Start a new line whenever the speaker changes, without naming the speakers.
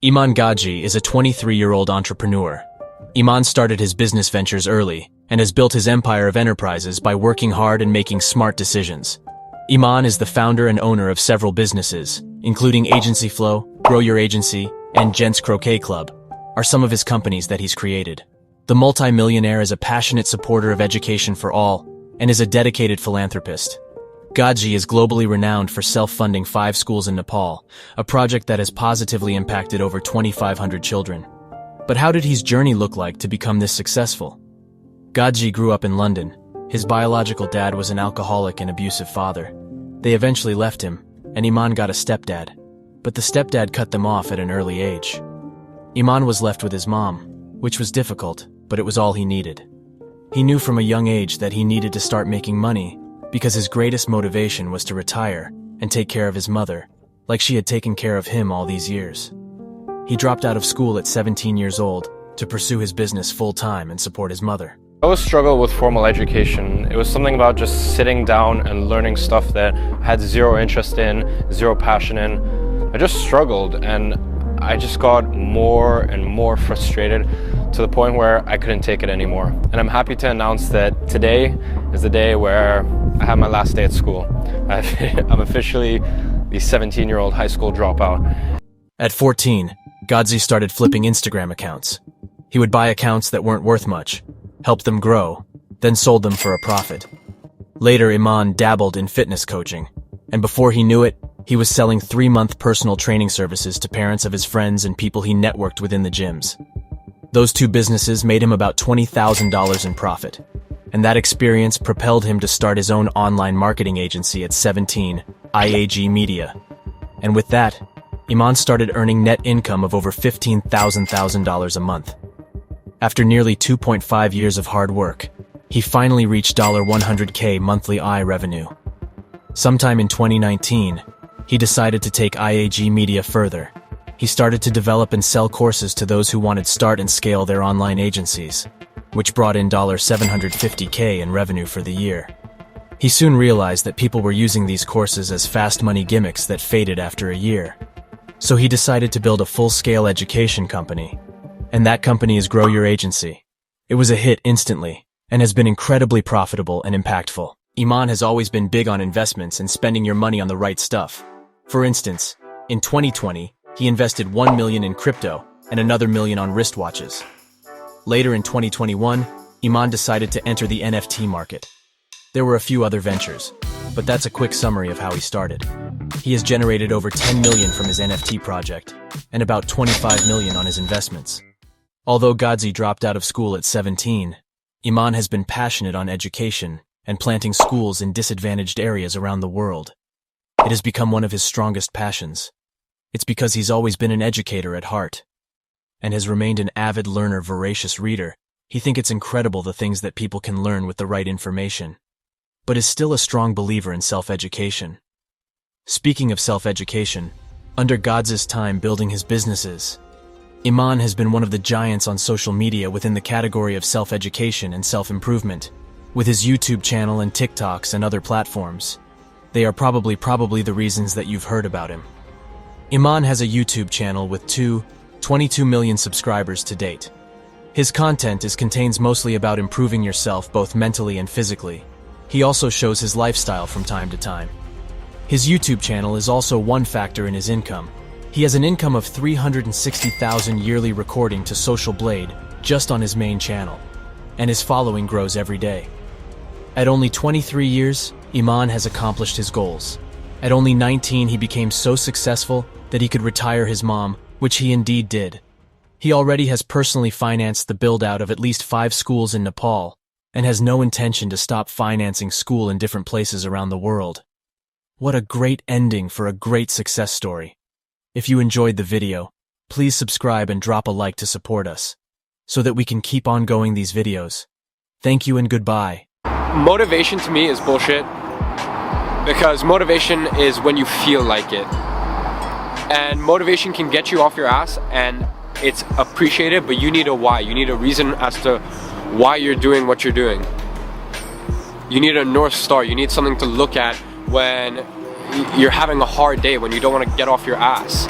Iman Gadzhi is a 23-year-old entrepreneur. Iman started his business ventures early and has built his empire of enterprises by working hard and making smart decisions. Iman is the founder and owner of several businesses, including Agency Flow, Grow Your Agency, and Gents Croquet Club, are some of his companies that he's created. The multi-millionaire is a passionate supporter of education for all and is a dedicated philanthropist. Gadzhi is globally renowned for self-funding 5 schools in Nepal, a project that has positively impacted over 2,500 children. But how did his journey look like to become this successful? Gadzhi grew up in London. His biological dad was an alcoholic and abusive father. They eventually left him, and Iman got a stepdad. But the stepdad cut them off at an early age. Iman was left with his mom, which was difficult, but it was all he needed. He knew from a young age that he needed to start making money because his greatest motivation was to retire and take care of his mother, like she had taken care of him all these years. He dropped out of school at 17 years old to pursue his business full-time and support his mother.
I always struggled with formal education. It was something about just sitting down and learning stuff that I had zero interest in, zero passion in. I just struggled, and I just got more and more frustrated to the point where I couldn't take it anymore. And I'm happy to announce that today is the day where I have my last day at school. I'm officially the 17-year-old high school dropout.
At 14, Gadzhi started flipping Instagram accounts. He would buy accounts that weren't worth much, helped them grow, then sold them for a profit. Later, Iman dabbled in fitness coaching, and before he knew it, he was selling 3-month personal training services to parents of his friends and people he networked within the gyms. Those 2 businesses made him about $20,000 in profit, and that experience propelled him to start his own online marketing agency at 17, IAG Media. And with that, Iman started earning net income of over $15,000 a month. After nearly 2.5 years of hard work, he finally reached $100K monthly revenue. Sometime in 2019, he decided to take IAG Media further. He started to develop and sell courses to those who wanted to start and scale their online agencies, which brought in $750K in revenue for the year. He soon realized that people were using these courses as fast money gimmicks that faded after a year. So he decided to build a full-scale education company, and that company is Grow Your Agency. It was a hit instantly, and has been incredibly profitable and impactful. Iman has always been big on investments and spending your money on the right stuff. For instance, in 2020, he invested $1 million in crypto and another $1 million on wristwatches. Later in 2021, Iman decided to enter the NFT market. There were a few other ventures, but that's a quick summary of how he started. He has generated over $10 million from his NFT project and about $25 million on his investments. Although Gadzhi dropped out of school at 17, Iman has been passionate on education and planting schools in disadvantaged areas around the world. It has become one of his strongest passions. It's because he's always been an educator at heart and has remained an avid learner, voracious reader. He thinks it's incredible the things that people can learn with the right information, but is still a strong believer in self-education. Speaking of self-education, under Gadzhi's time building his businesses, Iman has been one of the giants on social media within the category of self-education and self-improvement. With his YouTube channel and TikToks and other platforms, they are probably the reasons that you've heard about him. Iman has a YouTube channel with 22 million subscribers to date. His content contains mostly about improving yourself both mentally and physically. He also shows his lifestyle from time to time. His YouTube channel is also one factor in his income. He has an income of $360,000 yearly recording to Social Blade just on his main channel, and his following grows every day. At only 23 years, Iman has accomplished his goals. At only 19, he became so successful that he could retire his mom, which he indeed did. He already has personally financed the build-out of at least 5 schools in Nepal, and has no intention to stop financing school in different places around the world. What a great ending for a great success story. If you enjoyed the video, please subscribe and drop a like to support us, so that we can keep on going these videos. Thank you and goodbye.
Motivation to me is bullshit, because motivation is when you feel like it. And motivation can get you off your ass and it's appreciated, but you need a why. You need a reason as to why you're doing what you're doing. You need a North Star. You need something to look at when you're having a hard day, when you don't want to get off your ass.